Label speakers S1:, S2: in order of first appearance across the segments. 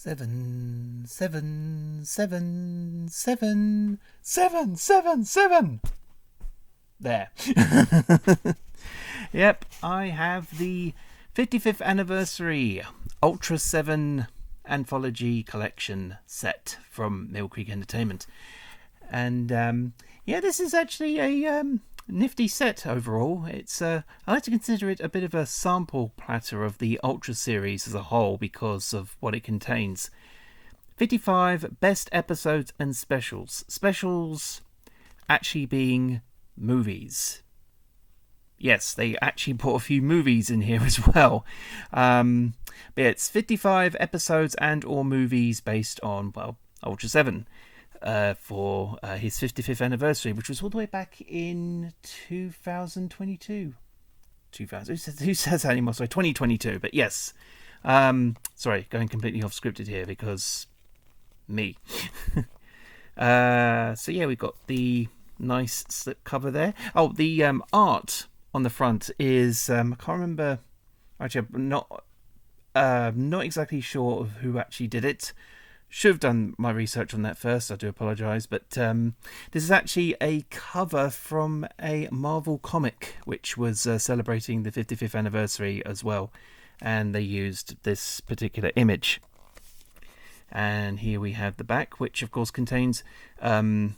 S1: 7, 7, 7, 7, 7, 7, 7. There. Yep, I have the 55th Anniversary Ultraseven Anthology Collection set from Mill Creek Entertainment. And this is actually a nifty set overall. It's I like to consider it a bit of a sample platter of the Ultra series as a whole because of what it contains. 55 best episodes and specials. Specials actually being movies. Yes, they actually put a few movies in here as well. But it's 55 episodes and or movies based on, Ultraseven. For his 55th anniversary, which was all the way back in 2022. Who says that anymore? Sorry, 2022. But yes, sorry, going completely off scripted here because me. So yeah, we've got the nice slip cover there. Oh, the art on the front is I can't remember. Actually, I'm not exactly sure of who actually did it. Should have done my research on that first, I do apologise, but this is actually a cover from a Marvel comic which was celebrating the 55th anniversary as well, and they used this particular image. And here we have the back, which of course contains some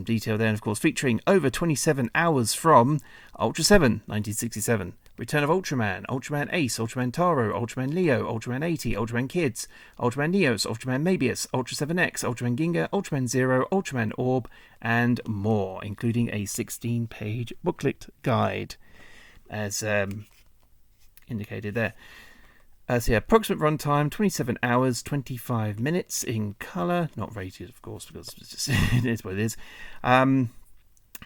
S1: detail there, and of course featuring over 27 hours from Ultraseven 1967, Return of Ultraman, Ultraman Ace, Ultraman Taro, Ultraman Leo, Ultraman 80, Ultraman Kids, Ultraman Neos, Ultraman Mabius, Ultra 7X, Ultraman Ginga, Ultraman Zero, Ultraman Orb, and more, including a 16-page booklet guide, as indicated there. So yeah, approximate runtime, 27 hours, 25 minutes in colour. Not rated, of course, because it's just, it is what it is.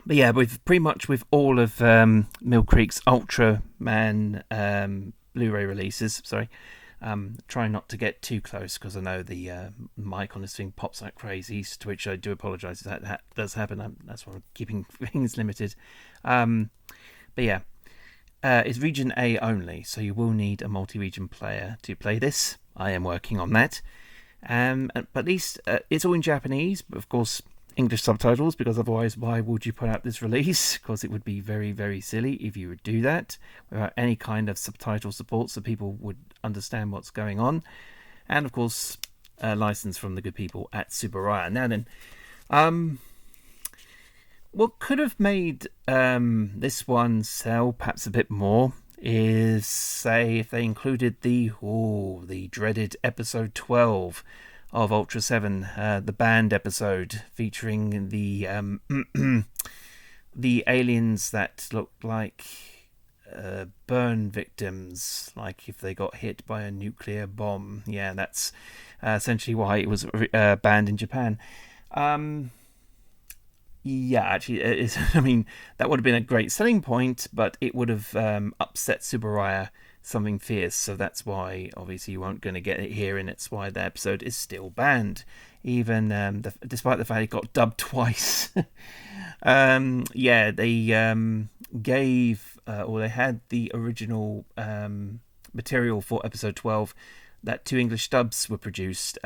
S1: But yeah, with pretty much with all of Mill Creek's Ultraman Blu-ray releases, try not to get too close because I know the mic on this thing pops like crazy, to which I do apologise if that does happen. That's why I'm keeping things limited. But yeah. It's Region A only, so you will need a multi-region player to play this. I am working on that. But at least it's all in Japanese, but of course English subtitles, because otherwise why would you put out this release? Because it would be very, very silly if you would do that without any kind of subtitle support so people would understand what's going on. And of course, a license from the good people at Tsuburaya. Now then, what could have made this one sell perhaps a bit more is, say, if they included the dreaded episode 12 of Ultraseven, the banned episode featuring the the aliens that looked like burn victims, like if they got hit by a nuclear bomb. Yeah, that's essentially why it was banned in Japan. Yeah, actually, I mean, that would have been a great selling point, but it would have upset Tsuburaya something fierce, so that's why, obviously, you weren't going to get it here, and it's why the episode is still banned, even despite the fact it got dubbed twice. They gave, or they had the original material for episode 12, that 2 English dubs were produced,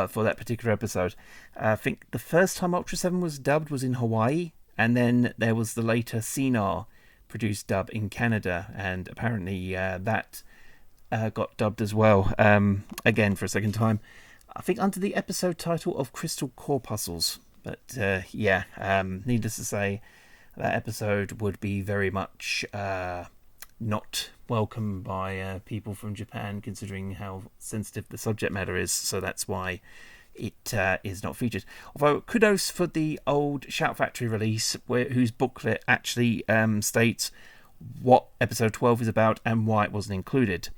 S1: for that particular episode. I think the first time Ultraseven was dubbed was in Hawaii, and then there was the later Sinar produced dub in Canada, and apparently that got dubbed as well, again for a second time, I think under the episode title of Crystal Corpuscles. But needless to say, that episode would be very much not welcome by people from Japan, considering how sensitive the subject matter is, so that's why it is not featured. Although kudos for the old Shout Factory release, whose booklet actually states what episode 12 is about and why it wasn't included,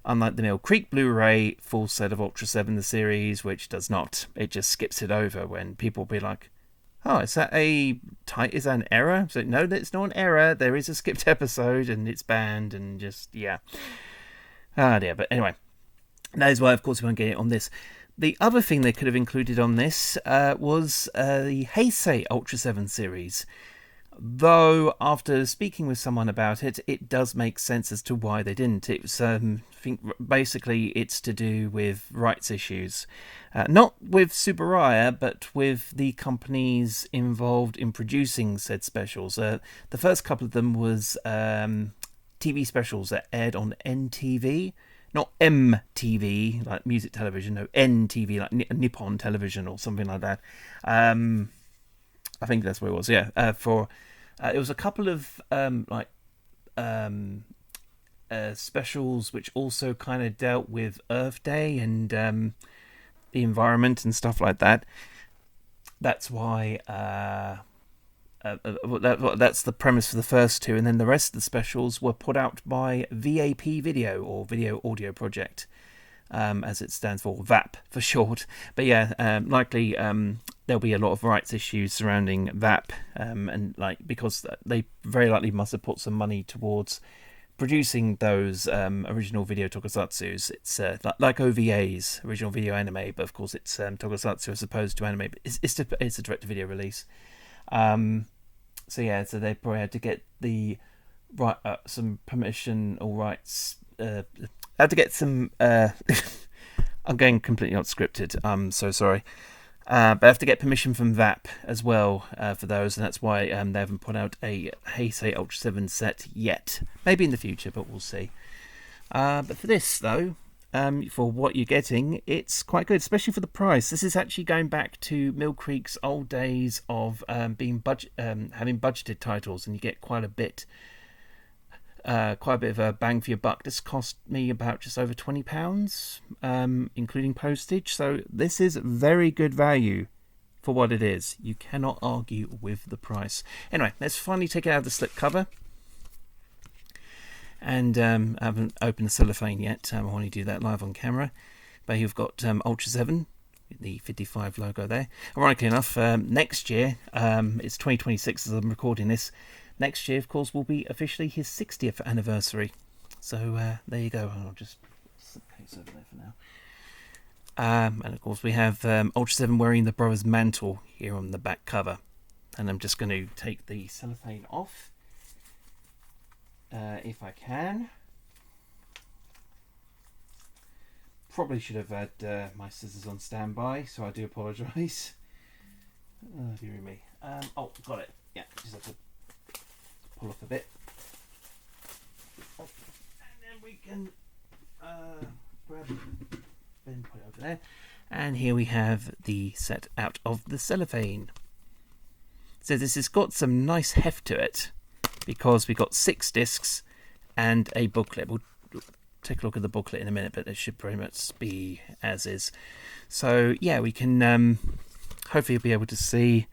S1: unlike the Mill Creek Blu-ray full set of Ultraseven the series, which does not. It just skips it over when people be like, oh, is that an error? So no, that's not an error. There is a skipped episode and it's banned, and just, yeah. Ah dear, but anyway. That is why, of course, we won't get it on this. The other thing they could have included on this was the Heisei Ultraseven series. Though after speaking with someone about it, it does make sense as to why they didn't. It was, I think, basically it's to do with rights issues, not with Subaraya, but with the companies involved in producing said specials. The first couple of them was TV specials that aired on NTV. Not MTV, like music television, no, NTV, like Nippon television or something like that. I think that's what it was, yeah. It was a couple of specials which also kind of dealt with Earth Day and the environment and stuff like that. That's why that's the premise for the first two, and then the rest of the specials were put out by VAP Video, or Video Audio Project, as it stands for, VAP for short. But yeah, likely there'll be a lot of rights issues surrounding VAP, and because they very likely must have put some money towards producing those original video tokusatsus. It's like OVAs, original video anime, but of course it's tokusatsu as opposed to anime. But it's a direct-to-video release. So they probably had to get the some permission or rights. Had to get some. I'm going completely unscripted. I'm so sorry. But I have to get permission from VAP as well for those, and that's why they haven't put out a Heisei Ultraseven set yet. Maybe in the future, but we'll see. But for this, though, for what you're getting, it's quite good, especially for the price. This is actually going back to Mill Creek's old days of having budgeted titles, and you get quite a bit of a bang for your buck. This cost me about just over £20, including postage. So this is very good value for what it is. You cannot argue with the price. Anyway, let's finally take it out of the slip cover. And I haven't opened the cellophane yet. I want to do that live on camera. But you've got Ultraseven, the 55 logo there. Ironically enough, next year, it's 2026 as I'm recording this. Next year, of course, will be officially his 60th anniversary. So there you go. I'll just put the case over there for now. And of course, we have Ultraseven wearing the brother's mantle here on the back cover. And I'm just going to take the cellophane off, if I can. Probably should have had my scissors on standby, so I do apologise. Oh, dear me. Oh, got it. Yeah, just have to pull off a bit, and then we can grab it and put it over there. And here we have the set out of the cellophane. So this has got some nice heft to it, because we've got 6 discs and a booklet. We'll take a look at the booklet in a minute, but it should pretty much be as is. So yeah, we can hopefully be able to see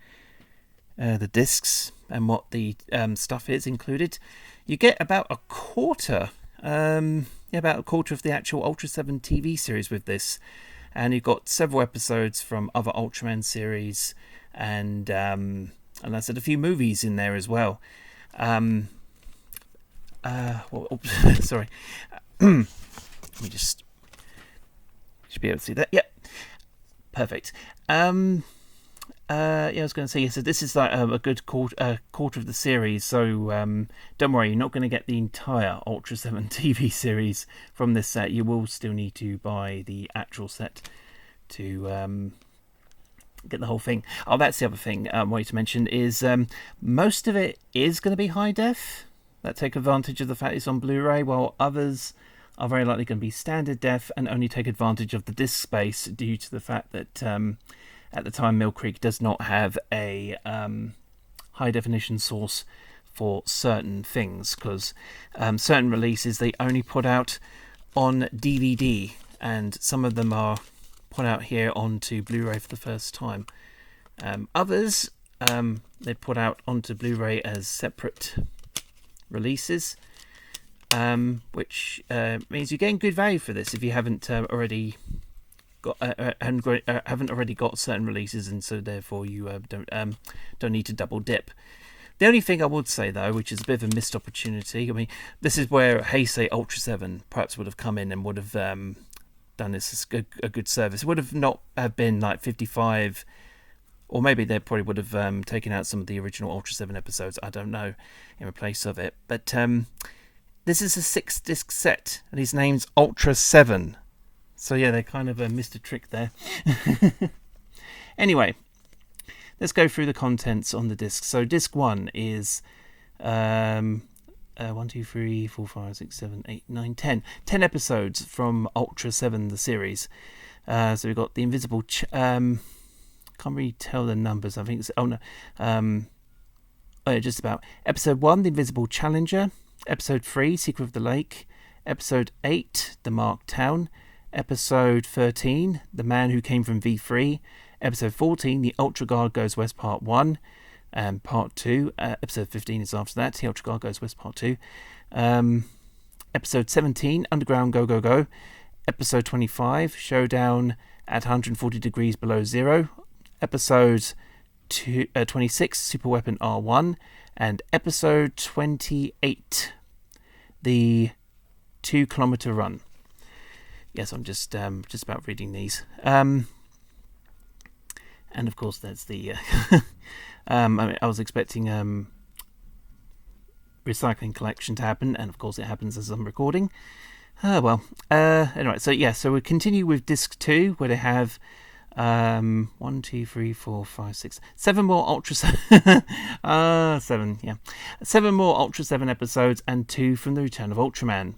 S1: the discs and what the stuff is included. You get about a quarter of the actual Ultraseven TV series with this, and you've got several episodes from other Ultraman series, and I said a few movies in there as well. Sorry. Let me just should be able to see that. Yep, perfect. I was going to say, so this is like a good quarter of the series, so don't worry, you're not going to get the entire Ultraseven TV series from this set. You will still need to buy the actual set to get the whole thing. Oh, that's the other thing I wanted to mention is most of it is going to be high def. That take advantage of the fact it's on Blu-ray, while others are very likely going to be standard def and only take advantage of the disc space due to the fact that at the time, Mill Creek does not have a high definition source for certain things, because certain releases they only put out on DVD, and some of them are put out here onto Blu-ray for the first time. Others they put out onto Blu-ray as separate releases, which means you're getting good value for this if you haven't already haven't already got certain releases, and so therefore you don't need to double dip. The only thing I would say though, which is a bit of a missed opportunity, I mean, this is where Heisei Ultraseven perhaps would have come in and would have done this as a good service. It would have not have been like 55 Or maybe they probably would have taken out some of the original Ultra 7 episodes, I don't know, in place of it. But this is a 6-disc set, and his name's Ultraseven. So yeah, they kind of missed a trick there. Anyway, let's go through the contents on the disc. So disc 1 is 1, 2, 3, 4, 5, 6, 7, 8, 9, 10. 10 episodes from Ultraseven, the series. So we've got the Invisible... can't really tell the numbers. I think it's... Oh, no. Just about. Episode 1, The Invisible Challenger. Episode 3, Secret of the Lake. Episode 8, The Marked Town. Episode 13, The Man Who Came from V3. Episode 14, The Ultra Guard Goes West Part 1 and Part 2. Episode 15 is after that, The Ultra Guard Goes West Part 2. Episode 17, Underground Go Go Go. Episode 25, Showdown at 140 Degrees Below Zero. Episode 26, Super Weapon R1. And episode 28, The 2 Kilometer Run. Yes, I'm just about reading these. And of course, there's the... I was expecting recycling collection to happen, and of course it happens as I'm recording. Anyway, so we'll continue with disc 2, where they have 1, 2, 3, 4, 5, 6, 7 more Ultra 7. 7, yeah. 7 more Ultra 7 episodes, and 2 from The Return of Ultraman.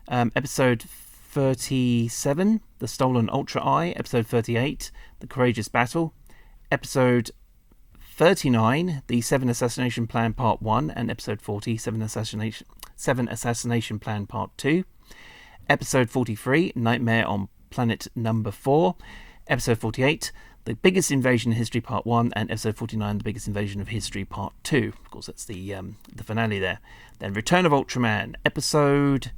S1: Episode 37, The Stolen Ultra Eye. Episode 38, The Courageous Battle. Episode 39, The 7 Assassination Plan Part 1, and Episode 40, 7 Assassination Plan Part 2. Episode 43, Nightmare on Planet Number 4. Episode 48, The Biggest Invasion in History Part 1, and Episode 49, The Biggest Invasion of History Part 2. Of course, that's the finale there. Then Return of Ultraman, Episode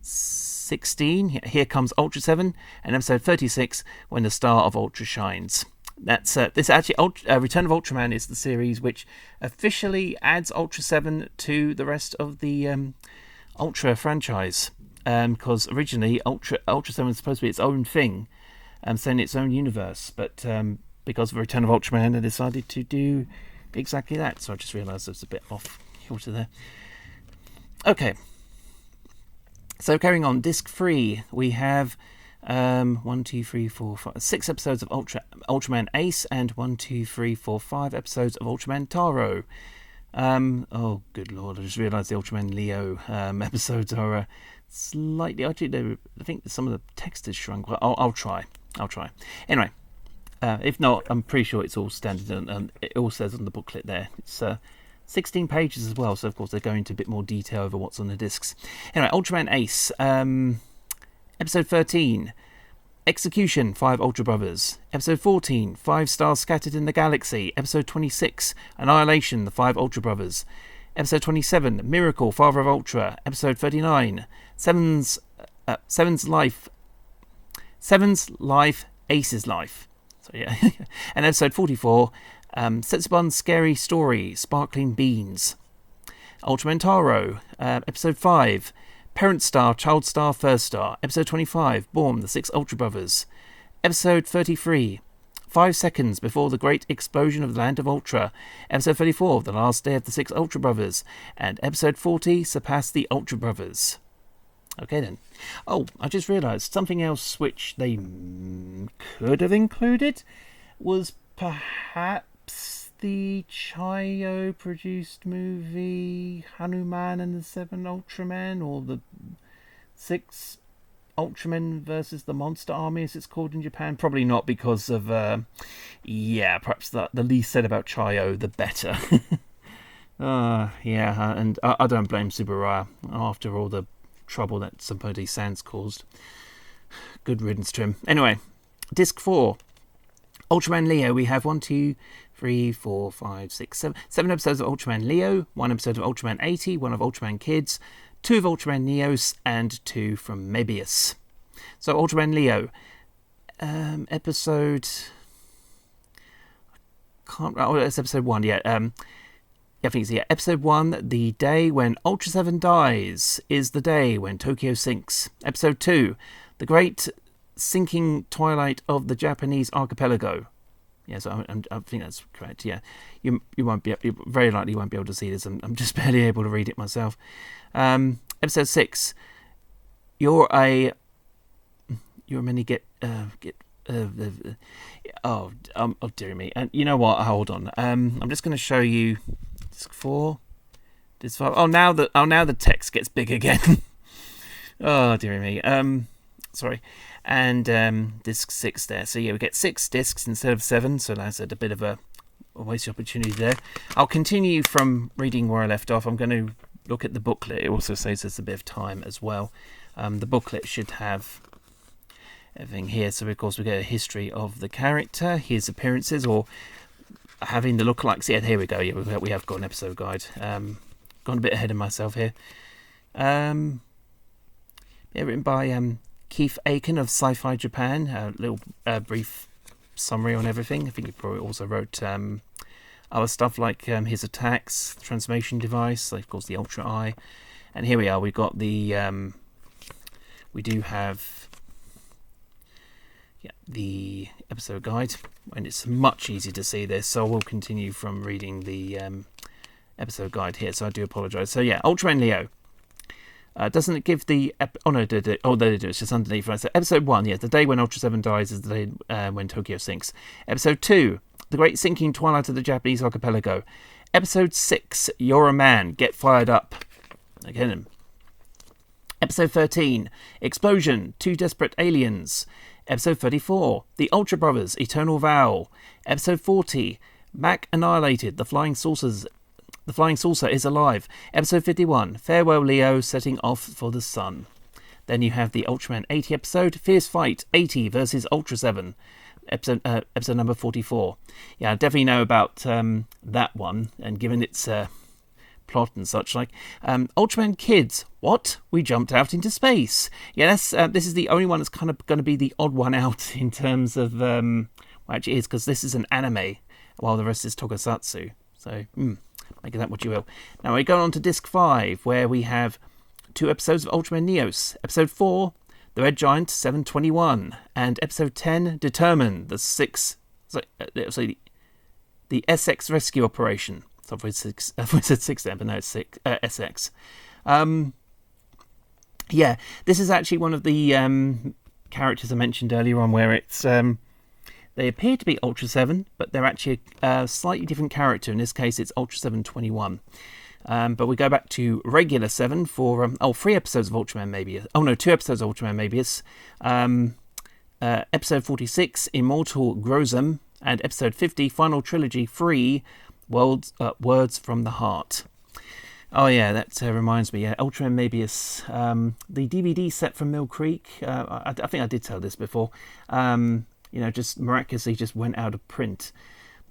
S1: 16, Here Comes Ultra 7, and Episode 36, When the Star of Ultra Shines. That's this actually Return of Ultraman is the series which officially adds Ultra 7 to the rest of the Ultra franchise, because originally Ultra 7 was supposed to be its own thing, in its own universe, but because of Return of Ultraman they decided to do exactly that. So I just realised I was a bit off kilter there. Okay, so carrying on, disc 3, we have 1, 2, 3, 4, 5, 6 episodes of Ultraman Ace, and 1, 2, 3, 4, 5 episodes of Ultraman Taro. Oh, good lord! I just realised the Ultraman Leo episodes are slightly. Actually, I think some of the text has shrunk. Well, I'll try. Anyway, if not, I'm pretty sure it's all standard, and it all says on the booklet there. It's 16 pages as well, so of course they're going into a bit more detail over what's on the discs. Anyway, Ultraman Ace. Episode 13, Execution, 5 Ultra Brothers. Episode 14, 5 Stars Scattered in the Galaxy. Episode 26, Annihilation, the 5 Ultra Brothers. Episode 27, Miracle, Father of Ultra. Episode 39, Seven's Life, Ace's Life. So yeah, and episode 44, Setsubun's Scary Story, Sparkling Beans. Ultraman Taro, episode 5. Parent Star, Child Star, First Star. Episode 25, Born, the 6 Ultra Brothers. Episode 33, 5 seconds before the great explosion of the Land of Ultra. Episode 34, The Last Day of the 6 Ultra Brothers. And Episode 40, Surpass the Ultra Brothers. Okay then. Oh, I just realised something else which they could have included was perhaps the Chayo produced movie Hanuman and the 7 Ultramen, or the 6 Ultramen versus the Monster Army as it's called in Japan. Probably not, because of perhaps the least said about Chayo the better. And I don't blame Subaraya after all the trouble that Somebody Sans caused. Good riddance to him. Anyway, disc 4, Ultraman Leo. We have 1, 2, 3, 4, 5, 6, 7 episodes of Ultraman Leo, 1 episode of Ultraman 80, 1 of Ultraman Kids, 2 of Ultraman Neos, and 2 from Mebius. So Ultraman Leo, episode... it's episode 1, yeah. I think it's episode 1, The Day When Ultra 7 Dies is the day when Tokyo sinks. Episode 2, The Great Sinking Twilight of the Japanese Archipelago. Yeah, so I think that's correct. Yeah, you won't be, you very likely won't be able to see this. I'm just barely able to read it myself. Episode 6. You're a many oh dear me. And you know what? Hold on. I'm just going to show you disc 4, disc 5. Now the text gets big again. Oh dear me. Sorry. And disc 6 there. So yeah, we get 6 discs instead of 7. So that's a bit of a wasted opportunity there. I'll continue from reading where I left off. I'm going to look at the booklet. It also saves us a bit of time as well. The booklet should have everything here. So of course we get a history of the character, his appearances, or having the lookalikes. Yeah, here we go. Yeah, we have got an episode guide. Gone a bit ahead of myself here. Yeah, written by Keith Aiken of Sci-Fi Japan. A little brief summary on everything. I think he probably also wrote other stuff like his attacks, transformation device, like of course the Ultra Eye. And here we are. We've got the we do have the episode guide, and it's much easier to see this. So we'll continue from reading the episode guide here. So I do apologise. So yeah, Ultraman Leo. Doesn't it give the... there they do. It's just underneath. Right. So episode 1, the day when Ultraseven dies is the day when Tokyo sinks. Episode 2, the great sinking twilight of the Japanese archipelago. Episode 6, you're a man, get fired up. Again. Episode 13, explosion, 2 desperate aliens. Episode 34, the Ultra Brothers, eternal vow. Episode 40, Mac annihilated, the flying saucer is alive. Episode 51, farewell Leo, setting off for the sun. Then you have the Ultraman 80 episode, Fierce Fight 80 versus Ultraseven. Episode number 44. Yeah, I definitely know about that one, and given its plot and such like. Ultraman Kids, what? We jumped out into space. Yeah, this is the only one that's kind of going to be the odd one out in terms of... well, actually it is, because this is an anime, while the rest is tokusatsu. So, make of that what you will. Now we go on to disc 5, where we have 2 episodes of Ultraman Neos. Episode 4, The Red Giant 721, and episode 10, Determined, the SX Rescue Operation. So I said 6 there, but no, it's SX. Yeah, this is actually one of the characters I mentioned earlier on, where it's... they appear to be Ultraseven, but they're actually a slightly different character. In this case, it's Ultraseven 21. But we go back to regular 7 for 3 episodes of Ultraman Mobius. Oh no, 2 episodes of Ultraman Mobius. Episode 46, Immortal Grozem, and episode 50, Final Trilogy 3, Words from the Heart. Oh yeah, that reminds me. Ultraman Mobius, the DVD set from Mill Creek. I think I did tell this before. Just miraculously just went out of print.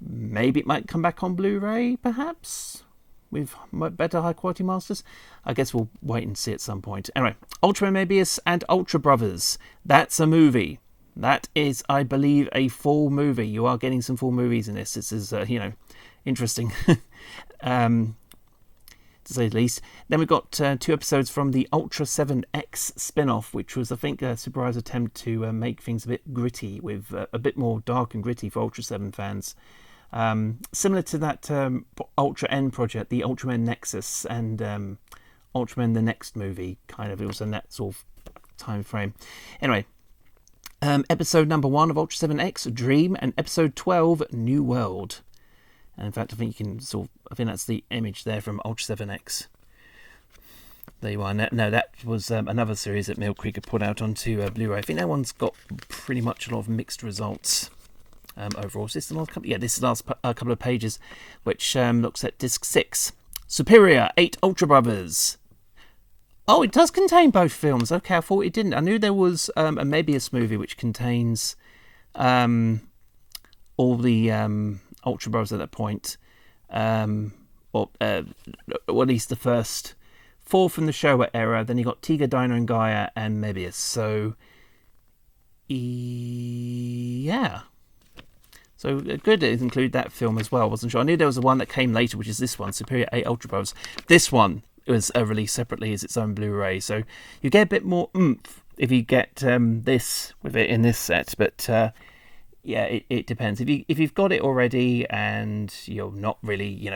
S1: Maybe it might come back on Blu-ray, perhaps, with better high-quality masters. I guess we'll wait and see at some point. Anyway, Ultraman Mobius and Ultra Brothers. That's a movie. That is, I believe, a full movie. You are getting some full movies in this. This is, interesting, to say the least. Then we've got 2 episodes from the Ultraseven X spin-off, which was, I think, a surprise attempt to make things a bit gritty, with a bit more dark and gritty for Ultraseven fans. Similar to that Ultra N project, the Ultraman Nexus, and Ultraman the Next movie, kind of. It was in that sort of time frame. Anyway, episode number 1 of Ultraseven X, Dream, and episode 12, New World. And in fact, I think you can I think that's the image there from Ultraseven X. There you are. No, that was another series that Mill Creek had put out onto Blu-ray. I think that one's got pretty much a lot of mixed results overall. Is this the last couple? Yeah, this is the last couple of pages, which looks at disc 6. Superior 8 Ultra Brothers. Oh, it does contain both films. Okay, I thought it didn't. I knew there was a Mobius movie which contains all the Ultra Brothers at that point, or at least the first 4 from the Showa era. Then you got Tiga, Dino, and Gaia, and Mobius. So, yeah. So good to include that film as well. Wasn't sure. I knew there was one that came later, which is this one, Superior 8 Ultra Brothers. This one was released separately as its own Blu-ray, so you get a bit more oomph if you get this with it in this set. But yeah, it depends. If you've got it already and you're not really,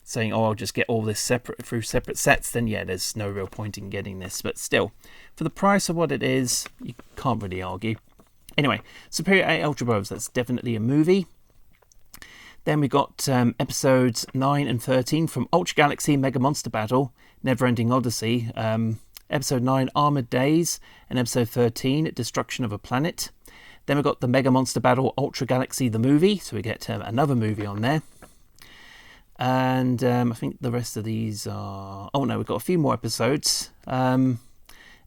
S1: saying, oh, I'll just get all this through separate sets, then yeah, there's no real point in getting this. But still, for the price of what it is, you can't really argue. Anyway, Superior 8 Ultra Brothers, that's definitely a movie. Then we got episodes 9 and 13 from Ultra Galaxy Mega Monster Battle, Neverending Odyssey. Episode 9, Armored Days, and episode 13, Destruction of a Planet. Then we've got the Mega Monster Battle Ultra Galaxy the movie, so we get another movie on there. And I think the rest of these are... Oh no, we've got a few more episodes.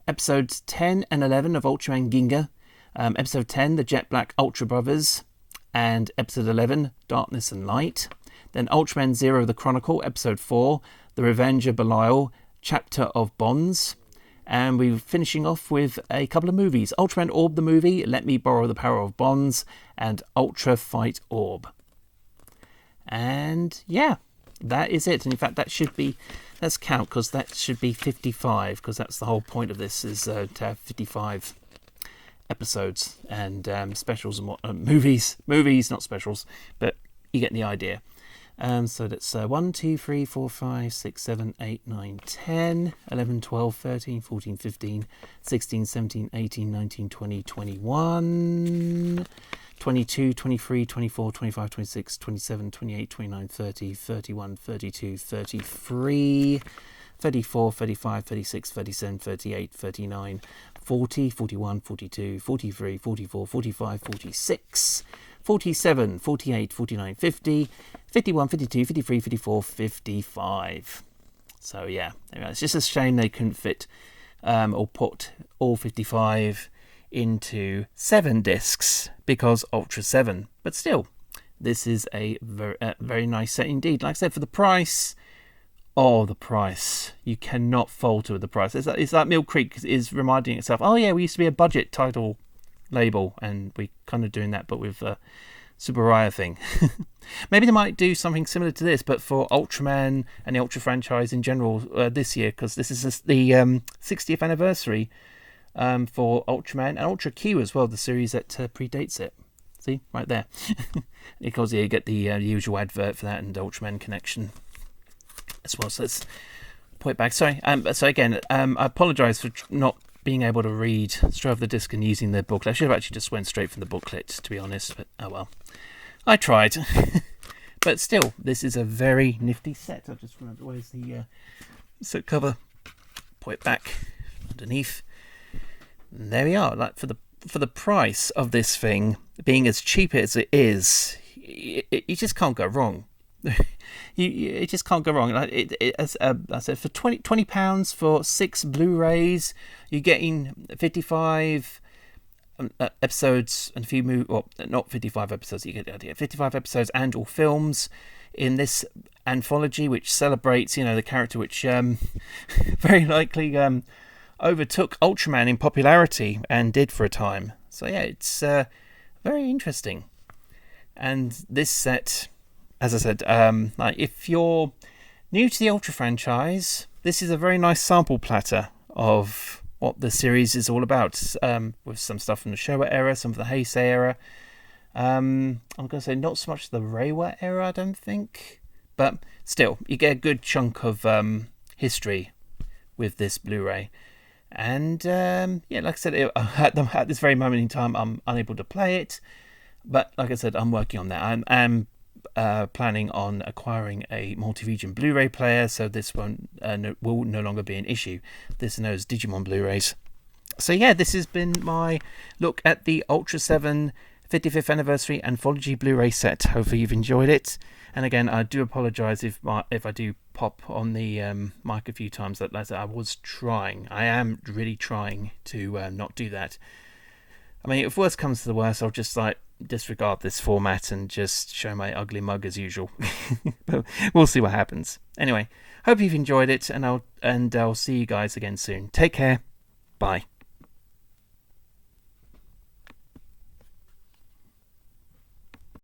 S1: Episodes 10 and 11 of Ultraman Ginga. Episode 10, the Jet Black Ultra Brothers. And episode 11, Darkness and Light. Then Ultraman Zero the Chronicle, episode 4, The Revenge of Belial, Chapter of Bonds. And we're finishing off with a couple of movies. Ultraman Orb the movie, Let Me Borrow the Power of Bonds, and Ultra Fight Orb. And yeah, that is it. And in fact, let's count, because that should be 55, because that's the whole point of this, is to have 55 episodes and specials and movies, not specials, but you get the idea. So that's 1, 2, 3, 4, 5, 6, 7, 8, 9, 10, 11, 12, 13, 14, 15, 16, 17, 18, 19, 20, 21, 22, 23, 24, 25, 26, 27, 28, 29, 30, 31, 32, 33, 34, 35, 36, 37, 38, 39, 40, 41, 42, 43, 44, 45, 46, 47, 48, 49, 50, 51, 52, 53, 54, 55. So yeah, it's just a shame they couldn't fit or put all 55 into 7 discs because Ultraseven. But still, this is a very nice set indeed. Like I said, for the price... Oh, the price. You cannot falter with the price. It's like Mill Creek is reminding itself, oh yeah, we used to be a budget title label, and we're kind of doing that, but with Super Raya thing. Maybe they might do something similar to this, but for Ultraman and the Ultra franchise in general this year, because this is the 60th anniversary for Ultraman and Ultra Q as well, the series that predates it. See, right there. Because you get the usual advert for that and Ultraman connection as well. So let's put it back. Sorry. So again, I apologise for not being able to read straight off the disc and using the booklet. I should have actually just went straight from the booklet, to be honest. But oh well, I tried. But still, this is a very nifty set. I just remembered where's the set cover. Put it back underneath. And there we are. Like for the price of this thing being as cheap as it is, you just can't go wrong. You just can't go wrong. As I said, for £20 for 6 Blu-rays, you're getting 55 episodes and a few well, not 55 episodes. You get the idea. 55 episodes and or films in this anthology, which celebrates, the character which very likely overtook Ultraman in popularity and did for a time. So yeah, it's very interesting. And this set, as I said, like if you're new to the Ultra franchise, this is a very nice sample platter of what the series is all about, with some stuff from the Showa era, some of the Heisei era. I'm going to say not so much the Reiwa era, I don't think. But still, you get a good chunk of history with this Blu-ray. And yeah, like I said, at this very moment in time, I'm unable to play it. But like I said, I'm working on that. I'm planning on acquiring a multi-region Blu-ray player, so this will no longer be an issue. This knows Digimon Blu-rays. So yeah, this has been my look at the Ultraseven 55th Anniversary Anthology Blu-ray set. Hopefully you've enjoyed it. And again, I do apologise if I do pop on the mic a few times. That I am really trying to not do that. I mean, if worst comes to the worst, I'll just disregard this format and just show my ugly mug as usual. But we'll see what happens. Anyway, hope you've enjoyed it, and I'll see you guys again soon. Take care. Bye.